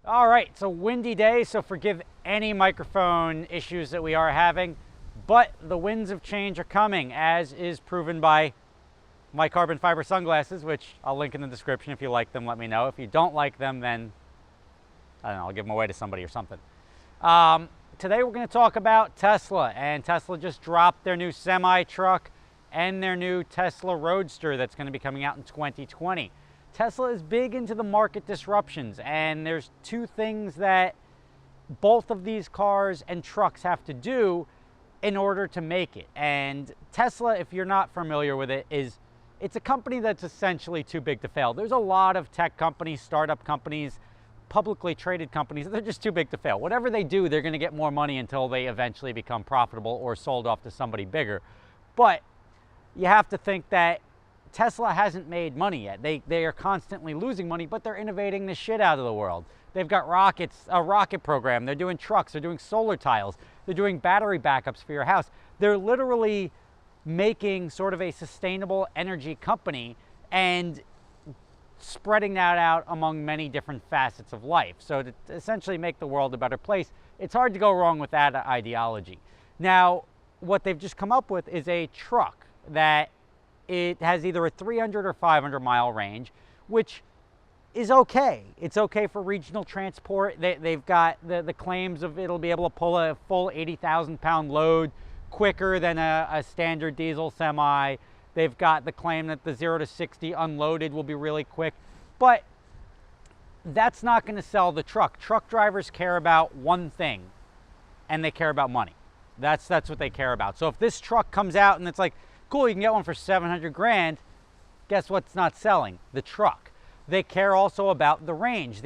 All right, it's a windy day, so forgive any microphone issues that we are having, but the winds of change are coming, as is proven by my carbon fiber sunglasses, which I'll link in the description. If you like them, let me know. If you don't like them, then I don't know, I'll give them away to somebody or something. Today we're going to talk about Tesla, and Tesla just dropped their new semi-truck and their new Tesla Roadster that's going to be coming out in 2020. Tesla is big into the market disruptions, and there's two things that both of these cars and trucks have to do in order to make it. And Tesla, if you're not familiar with it, it's a company that's essentially too big to fail. There's a lot of tech companies, startup companies, publicly traded companies, they're just too big to fail. Whatever they do, they're going to get more money until they eventually become profitable or sold off to somebody bigger. But you have to think that Tesla hasn't made money yet. They are constantly losing money, but they're innovating the shit out of the world. They've got rockets, a rocket program. They're doing trucks. They're doing solar tiles. They're doing battery backups for your house. They're literally making sort of a sustainable energy company and spreading that out among many different facets of life. So to essentially make the world a better place, it's hard to go wrong with that ideology. Now, what they've just come up with is a truck that it has either a 300 or 500 mile range, which is okay. It's okay for regional transport. They've got the claims of it'll be able to pull a full 80,000 pound load quicker than a standard diesel semi. They've got the claim that the 0 to 60 unloaded will be really quick, but that's not going to sell the truck. Truck drivers care about one thing, and they care about money. That's what they care about. So if this truck comes out and it's like, cool, you can get one for 700 grand, guess what's not selling? The truck. They care also about the range,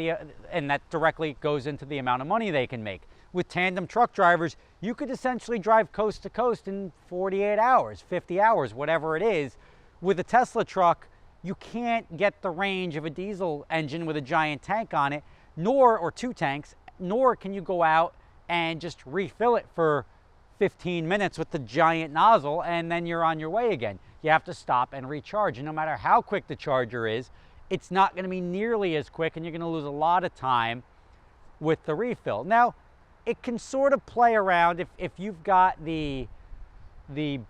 and that directly goes into the amount of money they can make. With tandem truck drivers, you could essentially drive coast to coast in 48 hours, 50 hours, whatever it is. With a Tesla truck, you can't get the range of a diesel engine with a giant tank on it, or two tanks, nor can you go out and just refill it for 15 minutes with the giant nozzle and then you're on your way again. You have to stop and recharge, and no matter how quick the charger is, it's not going to be nearly as quick, and you're going to lose a lot of time with the refill. Now, it can sort of play around if you've got the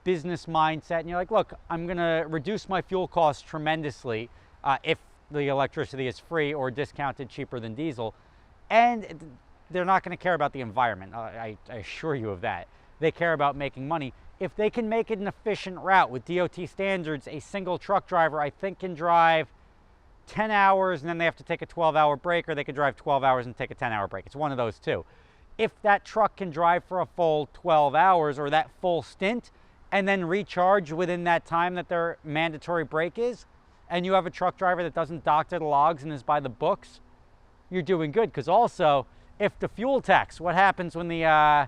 business mindset and you're like, look, I'm going to reduce my fuel costs tremendously if the electricity is free or discounted cheaper than diesel, and they're not going to care about the environment. I assure you of that. They care about making money. If they can make it an efficient route with DOT standards, a single truck driver, I think, can drive 10 hours and then they have to take a 12-hour break, or they could drive 12 hours and take a 10-hour break. It's one of those two. If that truck can drive for a full 12 hours or that full stint and then recharge within that time that their mandatory break is, and you have a truck driver that doesn't doctor the logs and is by the books, you're doing good. Because also, if the fuel tax, what happens when the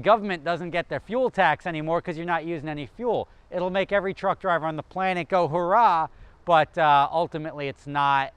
government doesn't get their fuel tax anymore because you're not using any fuel? It'll make every truck driver on the planet go hurrah, but ultimately it's not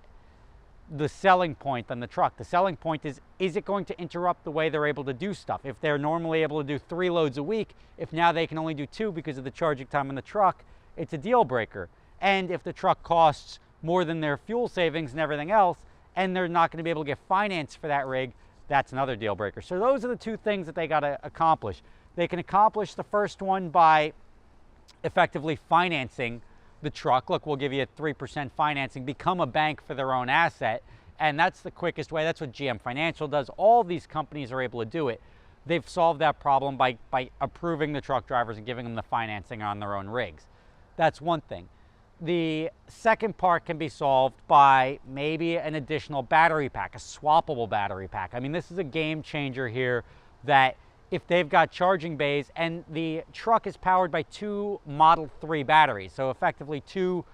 the selling point on the truck. The selling point is it going to interrupt the way they're able to do stuff? If they're normally able to do 3 loads a week, if now they can only do 2 because of the charging time on the truck, it's a deal breaker. And if the truck costs more than their fuel savings and everything else, and they're not going to be able to get finance for that rig, that's another deal breaker. So those are the two things that they got to accomplish. They can accomplish the first one by effectively financing the truck. Look, we'll give you a 3% financing, become a bank for their own asset, and that's the quickest way. That's what GM Financial does. All these companies are able to do it. They've solved that problem by approving the truck drivers and giving them the financing on their own rigs. That's one thing. The second part can be solved by maybe an additional battery pack, a swappable battery pack. I mean, this is a game changer here, that if they've got charging bays, and the truck is powered by 2 Model 3 batteries, so effectively 2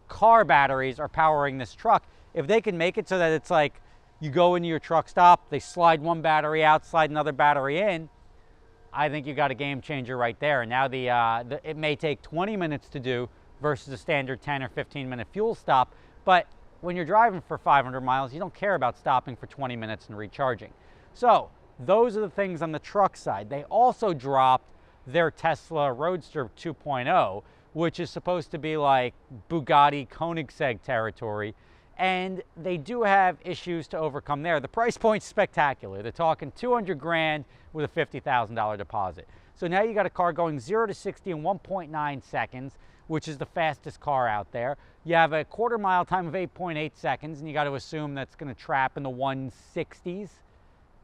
car batteries are powering this truck. If they can make it so that it's like you go into your truck stop, they slide one battery out, slide another battery in, I think you got a game changer right there. And now it may take 20 minutes to do versus a standard 10 or 15-minute fuel stop, but when you're driving for 500 miles, you don't care about stopping for 20 minutes and recharging. So those are the things on the truck side. They also dropped their Tesla Roadster 2.0, which is supposed to be like Bugatti Koenigsegg territory. And they do have issues to overcome there. The price point's spectacular. They're talking 200 grand with a $50,000 deposit. So now you got a car going 0 to 60 in 1.9 seconds, which is the fastest car out there. You have a quarter mile time of 8.8 seconds, and you got to assume that's going to trap in the 160s,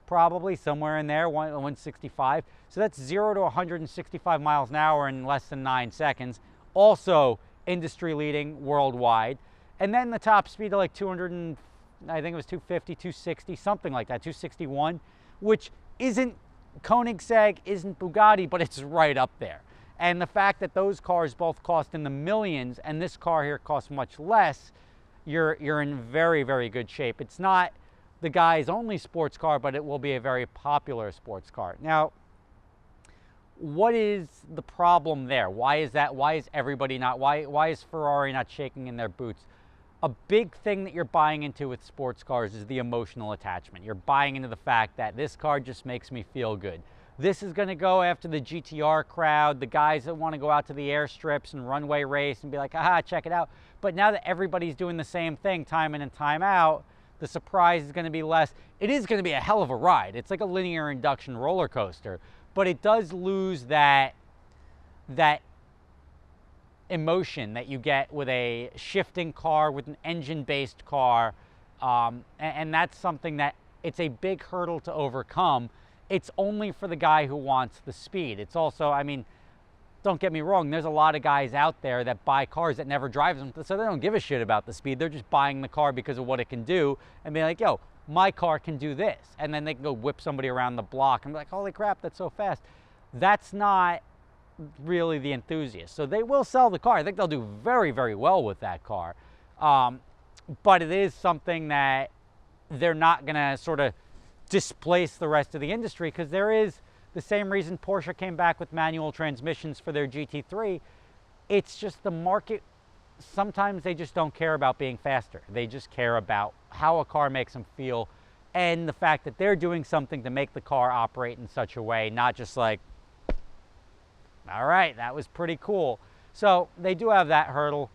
probably somewhere in there, 165. So that's 0 to 165 miles an hour in less than 9 seconds. Also industry leading worldwide. And then the top speed of like 200, and I think it was 250, 260, something like that, 261, which isn't Koenigsegg, isn't Bugatti, but it's right up there. And the fact that those cars both cost in the millions and this car here costs much less, you're in very, very good shape. It's not the guy's only sports car, but it will be a very popular sports car. Now, what is the problem there? Why is that? Why is everybody not, why is Ferrari not shaking in their boots? A big thing that you're buying into with sports cars is the emotional attachment. You're buying into the fact that this car just makes me feel good. This is going to go after the GTR crowd, the guys that want to go out to the airstrips and runway race and be like, aha, check it out. But now that everybody's doing the same thing time in and time out, the surprise is going to be less. It is going to be a hell of a ride. It's like a linear induction roller coaster, but it does lose that emotion that you get with a shifting car, with an engine-based car, and that's something that it's a big hurdle to overcome. It's only for the guy who wants the speed. It's also, I mean, don't get me wrong, there's a lot of guys out there that buy cars that never drive them, so they don't give a shit about the speed. They're just buying the car because of what it can do, and be like, yo, my car can do this. And then they can go whip somebody around the block and be like, holy crap, that's so fast. That's not really the enthusiast. So they will sell the car. I think they'll do very, very well with that car. But it is something that they're not going to sort of displace the rest of the industry, because there is the same reason Porsche came back with manual transmissions for their GT3. It's just the market, sometimes they just don't care about being faster. They just care about how a car makes them feel, and the fact that they're doing something to make the car operate in such a way, not just like, all right, that was pretty cool. So they do have that hurdle.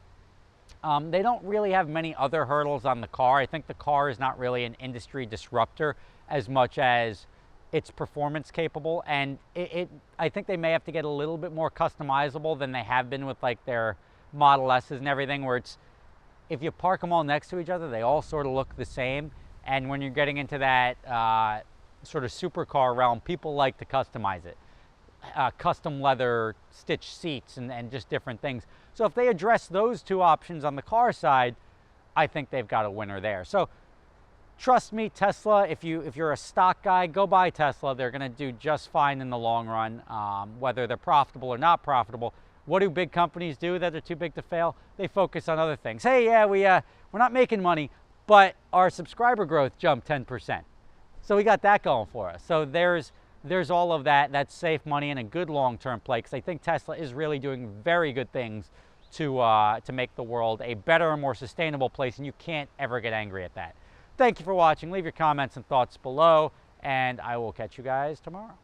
They don't really have many other hurdles on the car. I think the car is not really an industry disruptor as much as it's performance capable. And I think they may have to get a little bit more customizable than they have been with like their Model S's and everything, where it's, if you park them all next to each other, they all sort of look the same. And when you're getting into that sort of supercar realm, people like to customize it. Custom leather stitched seats and just different things. So if they address those two options on the car side, I think they've got a winner there. So trust me, Tesla, if you're a stock guy, go buy Tesla. They're going to do just fine in the long run, whether they're profitable or not profitable. What do big companies do that are too big to fail? They focus on other things. Hey, yeah, we're not making money, but our subscriber growth jumped 10%. So we got that going for us. So there's all of that. That's safe money and a good long-term play, because I think Tesla is really doing very good things to make the world a better and more sustainable place, and you can't ever get angry at that. Thank you for watching. Leave your comments and thoughts below, and I will catch you guys tomorrow.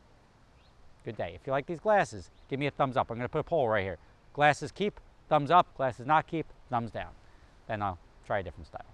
Good day. If you like these glasses, give me a thumbs up. I'm going to put a poll right here. Glasses keep, thumbs up. Glasses not keep, thumbs down. Then I'll try a different style.